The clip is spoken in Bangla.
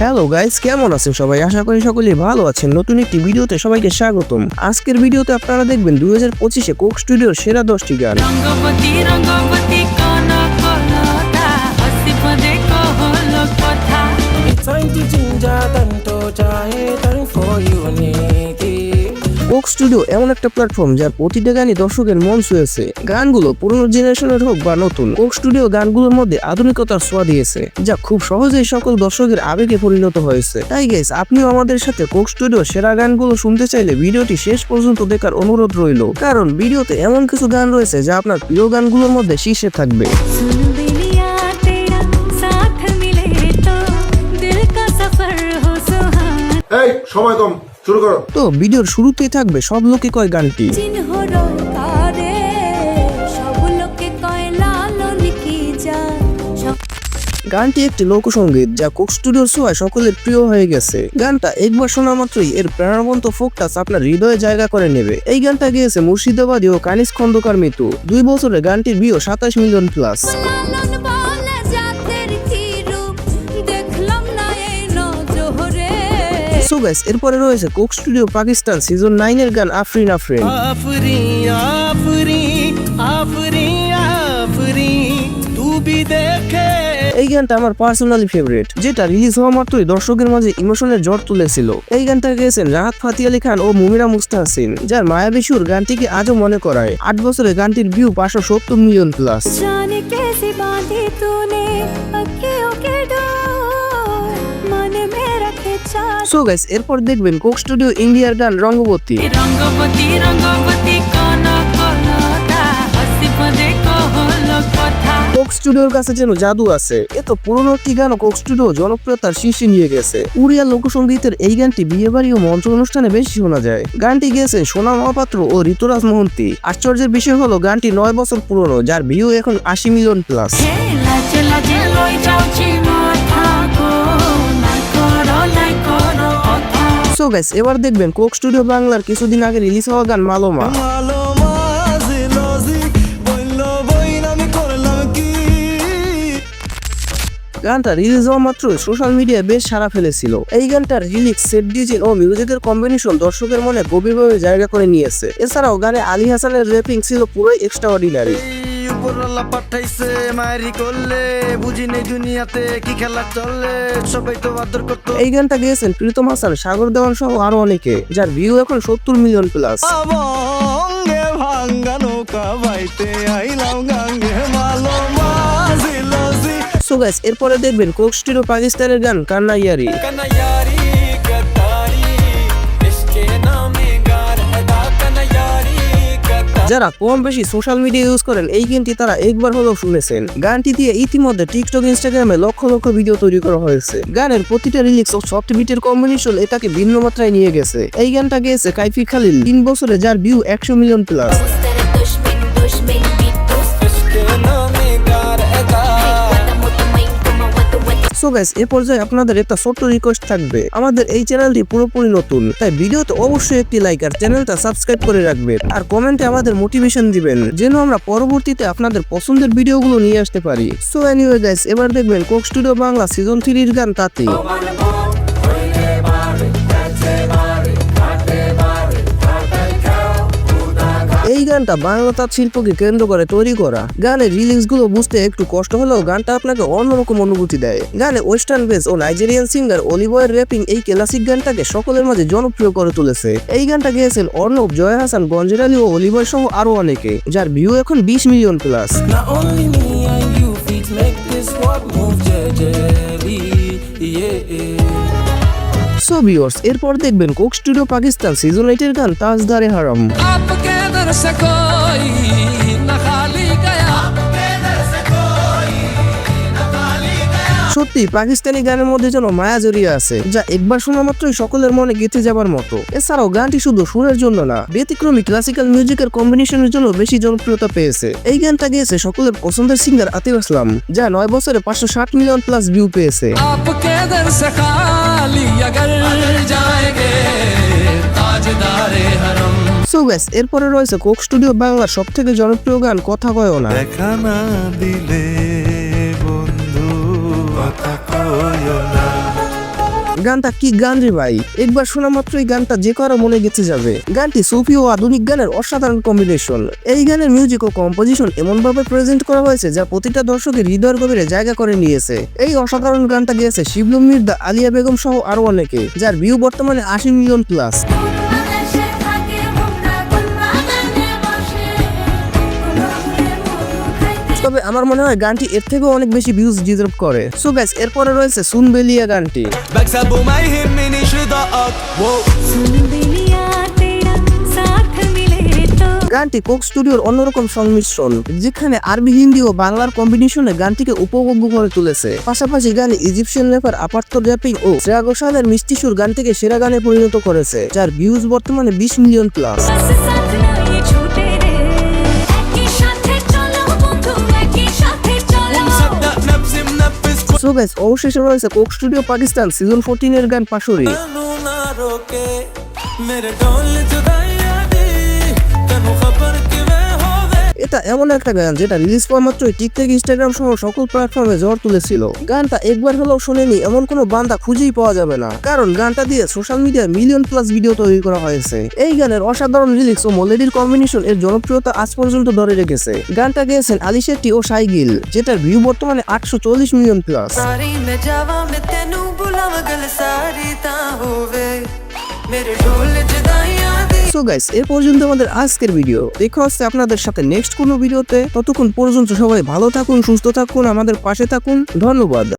হ্যালো গাইস, কেমন আছেন সবাই? আশা করি সকলেই ভালো আছেন। নতুন একটি ভিডিওতে সবাইকে স্বাগতম। আজকের ভিডিওতে আপনারা দেখবেন 2025-এ কোক স্টুডিওর সেরা 10টি গান। কোক স্টুডিও এমন একটা প্ল্যাটফর্ম যার প্রতিটা গানই দর্শকের মন ছুঁয়েছে। গানগুলো পুরনো জেনারেশনের হোক বা নতুন, কোক স্টুডিও গানগুলোর মধ্যে আধুনিকতার ছোঁয়া দিয়েছে, যা খুব সহজেই সকল দর্শকের আবেগে পরিণত হয়েছে। তাই গাইস, আপনিও আমাদের সাথে কোক স্টুডিও সেরা গানগুলো শুনতে চাইলে ভিডিওটি শেষ পর্যন্ত দেখার অনুরোধ রইল, কারণ ভিডিওতে এমন কিছু গান রয়েছে যা আপনার প্রিয় গানগুলোর মধ্যে শীর্ষে থাকবে। এই সময় কম, শুরু করো। তো ভিডিওর শুরুতেই থাকবে সব লোকে কয় গানটি। গানটি একটি লোকসঙ্গীত যা কোক স্টুডিওর ছোঁয়ায় সকলের প্রিয় হয়ে গেছে। গানটা একবার শোনা মাত্রই এর প্রাণবন্ত ফোক টাচ আপনার হৃদয়ে জায়গা করে নেবে। এই গানটা গেয়েছে মুর্শিদাবাদী ও কানিজ খন্দকার মিতু। 2 বছরে গানটির view 27 million plus. So guys, এরপরে রয়েছে কোক স্টুডিও পাকিস্তান সিজন 9 এর গান আফরিন আফরিন। এই গানটা আমার পার্সোনালি ফেভারিট, যেটা রিলিজ হওয়া মাত্রই দর্শকের মাঝে ইমোশনের ঝড় তুলেছিল। এই গানটা গেয়েছেন রাহাত ফাতি আলী খান ও মুমিরা মুস্তাহসিন, যার মায়াবী সুর গানটিকে আজও মনে করায়। 8 বছরে গানটির view 570 million plus. So guys, এরপর দেখবেন কোক স্টুডিও ইন্ডিয়ার গান রঙ্গবতী। কোক স্টুডিওর কাছে যেন জাদু আছে। এত পুরনো একটি গানও কোক স্টুডিও জনপ্রিয়তার শীর্ষে নিয়ে গেছে। উড়িয়া লোকসঙ্গীতের এই গানটি বিয়ে বাড়ি ও মঞ্চ অনুষ্ঠানে বেশি শোনা যায়। গানটি গেয়েছেন সোনা মহাপাত্র ও ঋতুরাজ মোহন্তী। আশ্চর্যের বিষয় হলো গানটি 9 বছর পুরনো, যার ভিউ এখন 80 মিলিয়ন প্লাস। সো গাইস, এবার দেখবেন কোক স্টুডিও বাংলার কিছুদিন আগে রিলিজ হওয়া গান মালোমা। গানটা রিলিজ হওয়া মাত্র সোশ্যাল মিডিয়ায় বেশ সাড়া ফেলেছিল। এই গানটার লিরিক্স, সেট ডিজাইন ও মিউজিকের কম্বিনেশন দর্শকের মনে গভীরভাবে জায়গা করে নিয়েছে। এছাড়াও গানে আলী হাসানের র্যাপিং ছিল পুরোই এক্সট্রাঅর্ডিনারি। এই গানটা গেয়েছেন প্রীতম হাসান, সাগর দেওয়ান সহ আরো অনেকে, যার ভিউ এখন 70 মিলিয়ন প্লাস। সো গাইস, এরপরে দেখবেন কোক স্টুডিও পাকিস্তানের গান কান্নাইয়ারি। যারা কম বেশি সোশ্যাল মিডিয়া ইউজ করেন, এই গানটি তারা একবার হলেও শুনেছেন। গানটি দিয়ে ইতিমধ্যে টিকটক, ইনস্টাগ্রামে লক্ষ লক্ষ ভিডিও তৈরি করা হয়েছে। গানের প্রতিটা রিলিক্স ও সফট বিটের কম্বিনেশন এটাকে ভিন্ন মাত্রায় নিয়ে গেছে। এই গানটা গেয়েছে কাইফি খালিল 3 বছরে, যার view 100 million plus. So guys, এ পর্যায়ে আপনাদের একটা ছোট্ট রিকোয়েস্ট থাকবে। আমাদের এই চ্যানেলটি পুরোপুরি নতুন, তাই ভিডিওতে অবশ্যই একটি লাইক আর চ্যানেলটা সাবস্ক্রাইব করে রাখবেন, আর কমেন্টে আমাদের মোটিভেশন দিবেন যেন আমরা পরবর্তীতে আপনাদের পছন্দের ভিডিওগুলো নিয়ে আসতে পারি। সো এনিওয়ে গাইস, এবার দেখবেন কোক স্টুডিও বাংলা সিজন 3 এর গান তাঁতি। এই গানটা বাংলা তাঁত শিল্পকে কেন্দ্র করে তৈরি করা। গানের রিলিক্স গুলো বুঝতে একটু কষ্ট হলেও গানটা আপনাকে অন্যরকম অনুভূতি দেয়। গানে ওয়েস্টার্ন বেস ও নাইজেরিয়ান সিঙ্গার অলিভয়ের র্যাপিং এই ক্লাসিক গানটাকে সকলের মাঝে জনপ্রিয় করে তুলেছে। এই গানটা গেয়েছেন অর্ণব, জয় হাসান, গঞ্জের আলী ও অলিভয় সহ আরো অনেকে, যার ভিউ এখন 20 মিলিয়ন প্লাস। সো ভিউয়ার্স, এরপর দেখবেন কোক স্টুডিও পাকিস্তান সিজন 8 এর গান তাজদারে হারাম। সত্যি পাকিস্তানি গানের মধ্যে যেন মায়া জড়িয়ে আছে, যা একবার শোনা মাত্রই সকলের মনে গেঁথে যাবার মতো। এছাড়াও গানটি শুধু সুরের জন্য না, ব্যতিক্রমী ক্লাসিক্যাল মিউজিকের কম্বিনেশনের জন্য বেশি জনপ্রিয়তা পেয়েছে। এই গানটা গেয়েছে সকলের পছন্দের সিঙ্গার আতিফ আসলাম, যা 9 বছরে 560 মিলিয়ন প্লাস ভিউ পেয়েছে। সো গাইস, এরপরে রয়েছে কোক স্টুডিও বাংলার সবথেকে জনপ্রিয় গান কথা কয়ও না। দেখা না দিলে বন্ধু কথা কয়ও না। গানটা কি গান রে ভাই, একবার শোনা মাত্রই গানটা যে কারো মনে গেঁথে যাবে। গানটি সুফি ও আধুনিক গানের অসাধারণ কম্বিনেশন। এই গানের মিউজিক ও কম্পোজিশন এমন ভাবে প্রেজেন্ট করা হয়েছে যা প্রতিটা দর্শকের হৃদয়ের গভীরে জায়গা করে নিয়েছে। এই অসাধারণ গানটা গেয়েছে শিবলুম মির্জা, আলিয়া বেগম সহ আরো অনেকে, যার ভিউ বর্তমানে 80 মিলিয়ন প্লাস। তবে আমার মনে হয় গানটি এর থেকেও অনেক বেশি ভিউজ ডিজার্ভ করে। সো গাইস, এরপরে রয়েছে সুন বেলিয়া গানটি। بكسب وما يهمنيش رضاك सुन बिलिया तेरा साथ मिले तो গানটি কোক স্টুডিওর অন্যরকম সংমিশ্রণ, যেখানে আরবি, হিন্দি ও বাংলার কম্বিনেশনে গানটিকে উপভোগ্য করে তুলেছে। পাশাপাশি গানে ইজিপশিয়ান র্যাপার আপার্ত র্যাপিং ও শ্রেয়া ঘোষালের মিষ্টি সুর গানটিকে সেরা গানে পরিণত করেছে, যার ভিউজ বর্তমানে 20 মিলিয়ন প্লাস। बस साथ ना ये छूटे रे एक ही साथे चलो बंधु एक ही साथे चलो مصدق نفسي منفذ সো গাইস, অবশেষে রয়েছে কোক স্টুডিও পাকিস্তান সিজন 14 এর গান পাশুরি। كانوا ना روके मेरे ढोल जुदाइयां दी तनु खबर कि मैं होवे এটা এমন একটা গান যেটা রিলিজ পাওয়া মাত্রই টিকটক, ইনস্টাগ্রাম সহ সকল প্ল্যাটফর্মে ঝড় তুলেছিল। গানটা একবার হলেও শুনেনি এমন কোনো বান্দা খুঁজেই পাওয়া যাবে না, কারণ গানটা দিয়ে সোশ্যাল মিডিয়ায় মিলিয়ন প্লাস ভিডিও তৈরি করা হয়েছে। এই গানের অসাধারণ লিরিক্স ও মেলোডির কম্বিনেশন এর জনপ্রিয়তা আজ পর্যন্ত ধরে রেখেছে। গানটা গেয়েছেন আলি শেট্টি ও সাইগিল, যেটার ভিউ বর্তমানে 840 মিলিয়ন প্লাস। सारी मैं जावा मैं तेनू बुलावा गल सारी ता होवे मेरे ढोल जुदाइयां दी সো গাইস, এ পর্যন্ত আমাদের আজকের ভিডিও। দেখা হচ্ছে আপনাদের সাথে নেক্সট কোনো ভিডিওতে। ততক্ষণ পর্যন্ত সবাই ভালো থাকুন, সুস্থ থাকুন, আমাদের পাশে থাকুন। ধন্যবাদ।